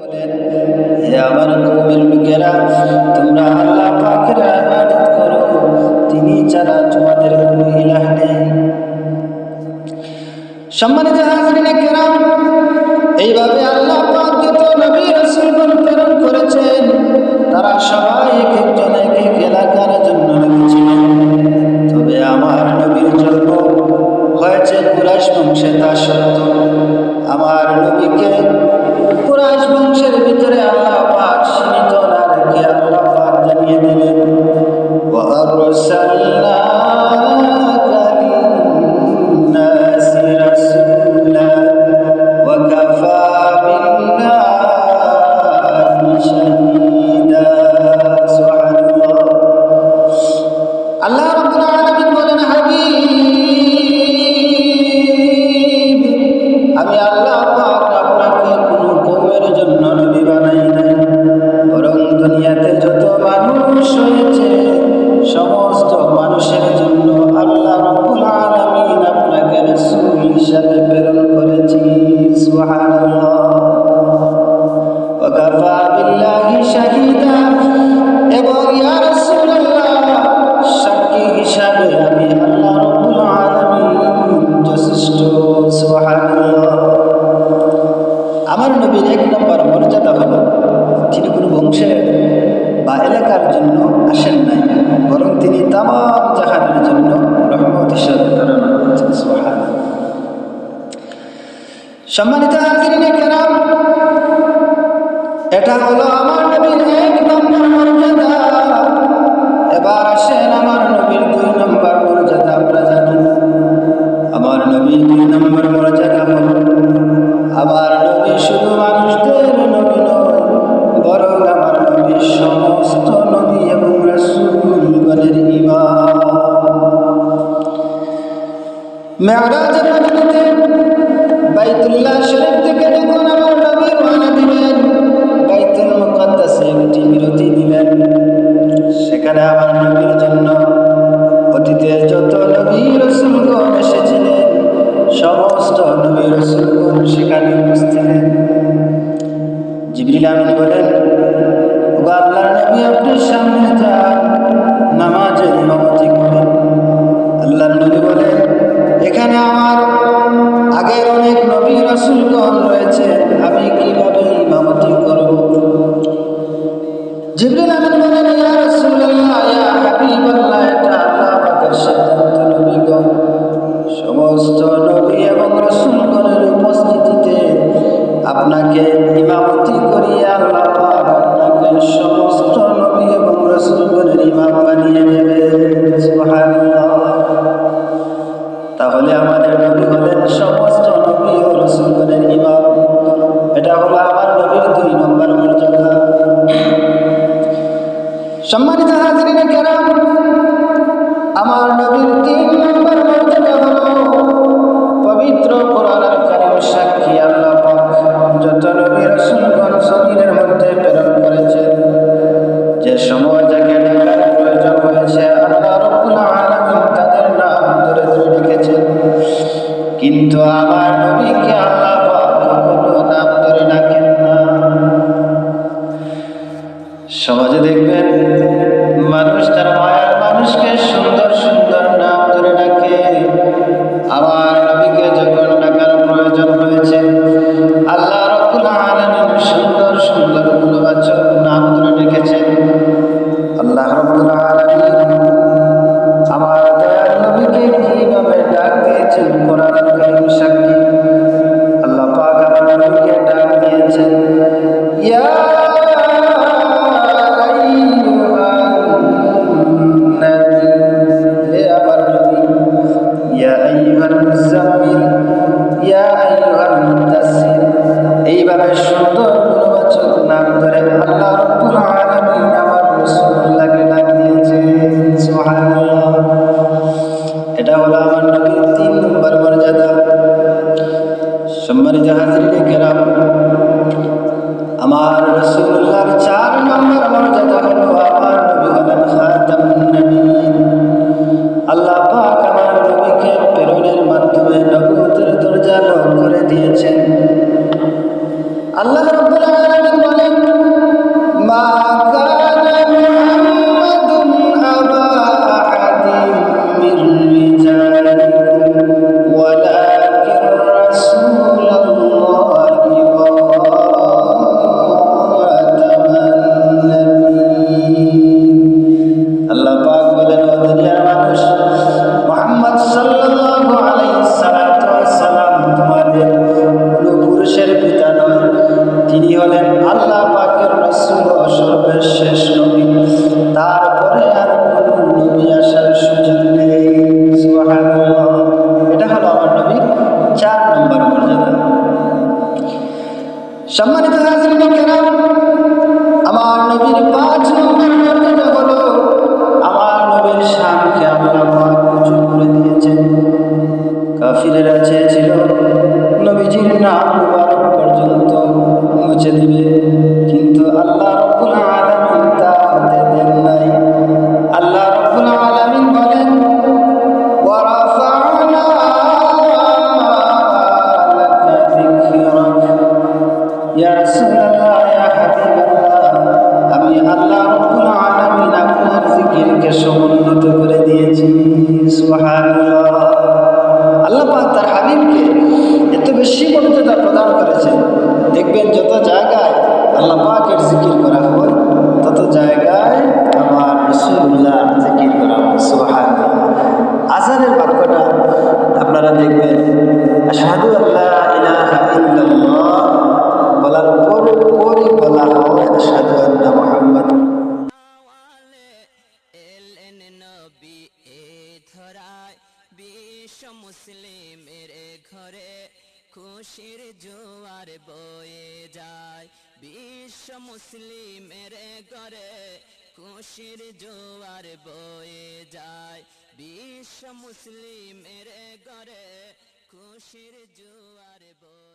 বলেন, হে আমার কওমের লোকেরা, তোমরা আল্লাহ পাকের ইবাদত করো, তিনি ছাড়া তোমাদের কোনো ইলাহ নেই। সম্মানিত হাজরিনে কেরাম, এইভাবে আল্লাহ পাক যত নবী রাসূলগণ প্রেরণ করেছেন, তারা সবাই এক একজন এক এক এলাকার জন্য নবী ছিলেন। তবে আমার নবীর জন্ম হয়েছে কুরাইশ বংশে, তা সত্য। আমার নবীকে কুরাইশ বংশের ভিতরে আল্লাহ পাক সীমিত না রেখে আল্লাহ পাক জানিয়ে দিলেন, ওয়া আরসালনাকা লিন্নাসি রাসূলা ওয়া কাফা বিল্লাহি শাহীদা। সুবহানাল্লাহ। আল্লাহ রাব্বুল আলামিন বলেন, হাবিব, আমি আল্লাহ পাক আপনাকে কোনো কওমের জন্য নবী বানাই নাই, বরং দুনিয়াতে যত মানুষ হয়েছে সমস্ত মানুষের জন্য আল্লাহ রাব্বুল আলামিন আপনাকে রাসূল হিসেবে প্রেরণ করেছি। সুবহানাল্লাহ। ওয়া কাফা বিল্লাহি শাহীদা, এবং ইয়া রাসূলুল্লাহ, সাক্ষী হিসাবে আমি আল্লাহ রাব্বুল আলামিন যথেষ্ট। সুবহানাল্লাহ। আমার নবীর এক নম্বর মর্যাদা হলো, তিনি কোনো বংশের বা এলাকার জন্য আসেন নাই, বরং তিনি তামাম জাহানের জন্য রহমত হিসেবে প্রেরণ করেছেন। সুবহানাল্লাহ। সম্মানিত হাজরিনে কেরাম, এটা হলো আমার নবীর এক নম্বর মর্যাদা। এবার আসেন আমার নবীর দুই নম্বর মর্যাদা আমরা জানি। আমার নবীর দুই নম্বর মর্যাদা হলো, আমার নবী শুধু মানুষদের নবী নয়, বরং আমার নবী সমস্ত নবী এবং রাসূলগণের ইমাম। মেরাজের রাতে বাইতুল্লাহ শরীফ থেকে যখন আমার নবী রওনা দিলেন, বাইতুল মুকাদ্দাসে একটি বিরতি দিলেন। সেখানে আমার নবীর জন্য অতীতের যত নবী রাসূলগণ এসেছিলেন, সমস্ত নবী রাসূলগণ সেখানে উপস্থিত। জিবরিল আমিন বলেন, ওগো আল্লাহর নবী, আপনি সামনে যান, নামাজের ইমামতি করেন। আল্লাহর নবী বলেন, এখানে আমার আগের অনেক নবী রাসূলগণ রয়েছে, আমি কিভাবে ইমামতি করব? জিবরিল আমিন বলেন, ইয়া রাসূলুল্লাহ, ইয়া হাবিবাল্লাহ, এটা আল্লাহ পাকের সিদ্ধান্ত। নবীগণ, সমস্ত নবী এবং রাসূলগণের উপস্থিতিতে আপনাকে ইমামতি করিয়ে আল্লাহ পাক আপনাকে সমস্ত নবী এবং রাসূলগণের ইমাম বানিয়ে দেবে। সুবহানাল্লাহ। তাহলে আমাদের নবী হলেন সমস্ত নবী ও রাসূলগণের ইমাম। এটা হলো আমার নবীর দুই নম্বর মর্যাদা। সম্মানিত হাজরিনে কেরাম, আমার নবীর তিন নম্বর মর্যাদা হলো, পবিত্র কোরআনুল কারীম সাক্ষী, আল্লাহ পাক যত নবী রাসূলগণ জমিনের মধ্যে প্রেরণ করেছেন, যে সময় যাকে ডাকার প্রয়োজন হয়েছে আল্লাহ রাব্বুল আলামিন তাদের নাম ধরে ধরে ডেকেছেন। কিন্তু আমার নবীকে আল্লাহ পাক কখনো নাম ধরে ডাকেন না। সমাজে দেখবেন মানুষ তার মায়ার মানুষকে সুন্দর সুন্দর নাম ধরে ডাকে। আমার নবীকে যখন ডাকার প্রয়োজন হয়েছে আল্লাহ রাব্বুল আলামিন সুন্দর সুন্দর গুণবাচক নাম ধরে ডেকেছেন। আল্লাহ রাব্বুল আলামিন আমার দয়ার নবীকে কিভাবে ডাক দিয়েছেন কোরআনুল কারীম সাক্ষী। আল্লাহ পাক আমার নবীকে ডাক দিয়েছেন, ইয়া এইভাবে সুন্দর গুণবাচক নাম ধরে আল্লাহ রাব্বুল আলামিন আমার রাসূলুল্লাহকে ডাক দিয়েছেন। সুবহানাল্লাহ। এটা হলো আমার নবীর তিন নম্বর মর্যাদা। সম্মানিত হাজরিনে কেরাম, আমার রাসূলুল্লাহর চার নম্বর মর্যাদা হলো, আমার নবী হলেন খাতামুন নবিয়্যিন। আল্লাহ পাক আমার নবীকে প্রেরণের মাধ্যমে নবুয়তের দরজা লক করে দিয়েছেন। আল্লাহ রাব্বুল আলামিন হলেন আল্লাহ পাকের রাসূল ও সর্বশেষ নবী, তারপরে আর কোনো নবী আসার সুযোগ নেই। সুবহানাল্লাহ। এটা হলো আমার নবীর 4 নম্বর মর্যাদা। সম্মানিত হাজিরিন কেরাম, আমার নবীর 5 নম্বর মর্যাদা হলো আমার নবীর শানকে আল্লাহ পাক উঁচু করে দিয়েছেন। কাফিরেরা চেয়েছিল নবীজির নাম মুবারক পর্যন্ত মুছে দিবে, কিন্তু আল্লাহ রাব্বুল আলামিন তা হতে দেন নাই। আল্লাহ রাব্বুল আলামিন বলেন, ওয়া রাফা'না লাকা যিকরাক। ইয়া রাসূলুল্লাহ, ইয়া হাবিবাল্লাহ, আমি আল্লাহ রাব্বুল আলামিন আপনার জিকিরকে সমুন্নত করে দিয়েছি। সুবহানাল্লাহ। আল্লাহ পাক তার হাবিবকে এত বেশি মর্যাদা প্রদান করেছেন। দেখবেন যত জায়গায় আল্লাহ পাকের জিকির করা হয়, তত জায়গায় আমার রাসূলুল্লাহ জিকির করা হয়। সুবহানাল্লাহ। আযানের বাক্যটা আপনারা দেখবেন, আশহাদু আল্লা ইলাহা ইল্লাল্লাহ বলার পরই বলা হয় আশহাদু আন্না মুহাম্মাদ। বিশ্ব মুসলিমের ঘরে খুশির জোয়ার বয়ে যায়, বিশ্ব মুসলিমের ঘরে খুশির জোয়ার বয়ে যায়, বিশ্ব মুসলিমের ঘরে খুশির জোয়ার বয়ে